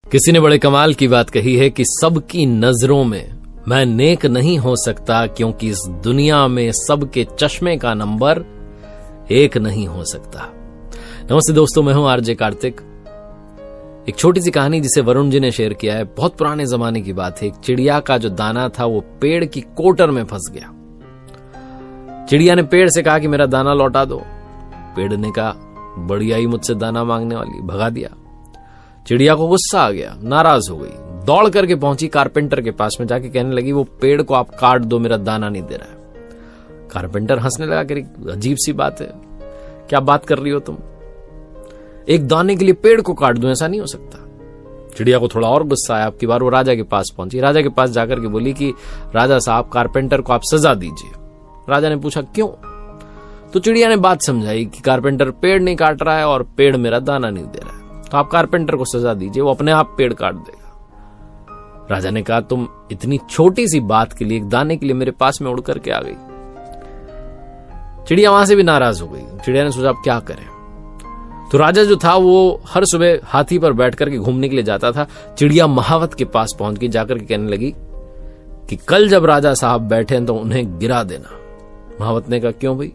किसी ने बड़े कमाल की बात कही है कि सबकी नजरों में मैं नेक नहीं हो सकता, क्योंकि इस दुनिया में सबके चश्मे का नंबर एक नहीं हो सकता। नमस्ते दोस्तों, मैं हूं आरजे कार्तिक। एक छोटी सी कहानी जिसे वरुण जी ने शेयर किया है। बहुत पुराने जमाने की बात है। एक चिड़िया का जो दाना था वो पेड़ की कोटर में फंस गया। चिड़िया ने पेड़ से कहा कि मेरा दाना लौटा दो। पेड़ ने कहा बड़ी आई मुझसे दाना मांगने वाली, भगा दिया। चिड़िया को गुस्सा आ गया, नाराज हो गई, दौड़ करके पहुंची कारपेंटर के पास में, जाके कहने लगी वो पेड़ को आप काट दो, मेरा दाना नहीं दे रहा है। कारपेंटर हंसने लगा कि अजीब सी बात है, क्या बात कर रही हो तुम, एक दाने के लिए पेड़ को काट दूं, ऐसा नहीं हो सकता। चिड़िया को थोड़ा और गुस्सा आया। आपकी बार वो राजा के पास पहुंची। राजा के पास जाकर के बोली कि राजा साहब, कारपेंटर को आप सजा दीजिए। राजा ने पूछा क्यों? तो चिड़िया ने बात समझाई कि कारपेंटर पेड़ नहीं काट रहा है और पेड़ मेरा दाना नहीं दे रहा है, तो आप कारपेंटर को सजा दीजिए, वो अपने आप पेड़ काट देगा। राजा ने कहा तुम इतनी छोटी सी बात के लिए, एक दाने के लिए मेरे पास में उड़ करके आ गई। चिड़िया वहां से भी नाराज हो गई। चिड़िया ने सोचा अब क्या करें। तो राजा जो था वो हर सुबह हाथी पर बैठ करके घूमने के लिए जाता था। चिड़िया महावत के पास पहुंच गई, जाकर के कहने लगी कि कल जब राजा साहब बैठे तो उन्हें गिरा देना। महावत ने कहा क्यों भाई?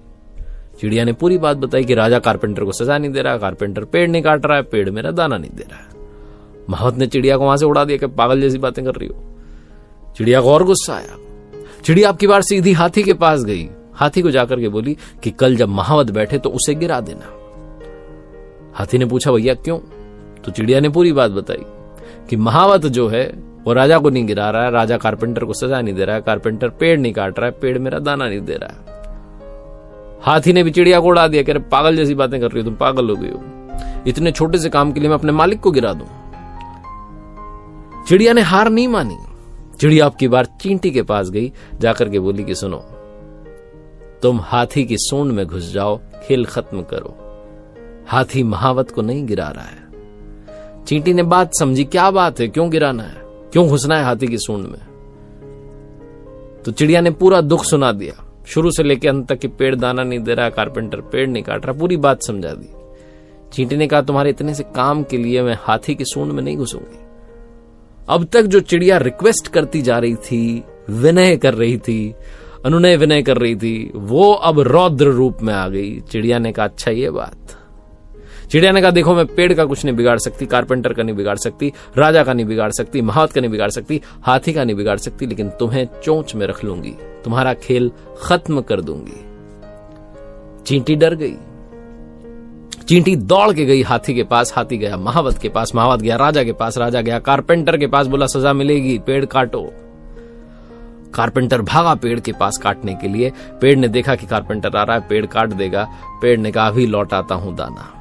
चिड़िया ने पूरी बात बताई कि राजा कारपेंटर को सजा नहीं दे रहा, कारपेंटर पेड़ नहीं काट रहा है, पेड़ मेरा दाना नहीं दे रहा है। महावत ने चिड़िया को वहां से उड़ा दिया कि पागल जैसी बातें कर रही हो। चिड़िया को और गुस्सा आया। चिड़िया आपकी बार सीधी हाथी के पास गई। हाथी को जाकर के बोली कि कल जब महावत बैठे तो उसे गिरा देना। हाथी ने पूछा भैया क्यों? तो चिड़िया ने पूरी बात बताई कि महावत जो है वो राजा को नहीं गिरा रहा है, राजा कारपेंटर को सजा नहीं दे रहा है, कारपेंटर पेड़ नहीं काट रहा है, पेड़ मेरा दाना नहीं दे रहा है। हाथी ने भी चिड़िया को उड़ा दिया, कह रहे पागल जैसी बातें कर रही हो तुम, पागल हो गई हो, इतने छोटे से काम के लिए मैं अपने मालिक को गिरा दूं। चिड़िया ने हार नहीं मानी। चिड़िया आपकी बार चींटी के पास गई, जाकर के बोली कि सुनो, तुम हाथी की सूंड में घुस जाओ, खेल खत्म करो, हाथी महावत को नहीं गिरा रहा है। चींटी ने बात समझी, क्या बात है, क्यों गिराना है, क्यों घुसना है हाथी की सूंड में? तो चिड़िया ने पूरा दुख सुना दिया, शुरू से लेकर अंत तक कि पेड़ दाना नहीं दे रहा, कारपेंटर पेड़ नहीं काट रहा, पूरी बात समझा दी। चींटी ने कहा तुम्हारे इतने से काम के लिए मैं हाथी की सूंड में नहीं घुसूंगी। अब तक जो चिड़िया रिक्वेस्ट करती जा रही थी, विनय कर रही थी, अनुनय विनय कर रही थी, वो अब रौद्र रूप में आ गई। चिड़िया ने कहा अच्छा ये बात। चिड़िया ने कहा देखो मैं पेड़ का कुछ नहीं बिगाड़ सकती, कारपेंटर का नहीं बिगाड़ सकती, राजा का नहीं बिगाड़ सकती, महावत का नहीं बिगाड़ सकती, हाथी का नहीं बिगाड़ सकती, लेकिन तुम्हें चोंच में रख लूंगी, तुम्हारा खेल खत्म कर दूंगी। चींटी डर गई। चींटी दौड़ के गई हाथी के पास, हाथी गया महावत के पास, महावत गया राजा के पास, राजा गया कारपेंटर के पास, बोला सजा मिलेगी, पेड़ काटो। कारपेंटर भागा पेड़ के पास काटने के लिए। पेड़ ने देखा कि कारपेंटर आ रहा है, पेड़ काट देगा। पेड़ ने कहा अभी लौटाता हूं दाना।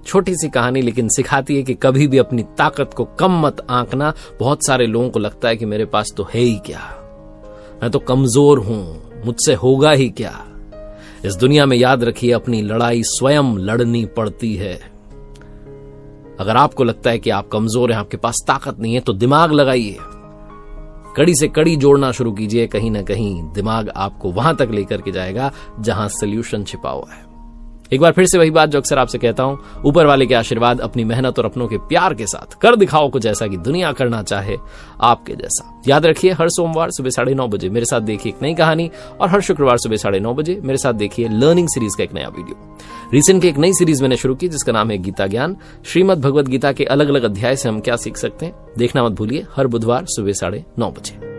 छोटी सी कहानी लेकिन सिखाती है कि कभी भी अपनी ताकत को कम मत आंकना। बहुत सारे लोगों को लगता है कि मेरे पास तो है ही क्या, मैं तो कमजोर हूं, मुझसे होगा ही क्या। इस दुनिया में याद रखिए अपनी लड़ाई स्वयं लड़नी पड़ती है। अगर आपको लगता है कि आप कमजोर हैं, आपके पास ताकत नहीं है, तो दिमाग लगाइए, कड़ी से कड़ी जोड़ना शुरू कीजिए। कहीं ना कहीं दिमाग आपको वहां तक लेकर के जाएगा जहां सोल्यूशन छिपा हुआ है। एक बार फिर से वही बात जो अक्सर आपसे कहता हूं, ऊपर वाले के आशीर्वाद, अपनी मेहनत और अपनों के प्यार के साथ कर दिखाओ कुछ ऐसा कि दुनिया करना चाहे आपके जैसा। याद रखिए हर सोमवार सुबह 9:30 बजे मेरे साथ देखिए एक नई कहानी, और हर शुक्रवार सुबह 9:30 बजे मेरे साथ देखिए लर्निंग सीरीज का एक नया वीडियो। रिसेंट की एक नई सीरीज मैंने शुरू की जिसका नाम है गीता ज्ञान। श्रीमद् भगवद गीता के अलग अलग अध्याय से हम क्या सीख सकते हैं, देखना मत भूलिए हर बुधवार सुबह 9:30 बजे।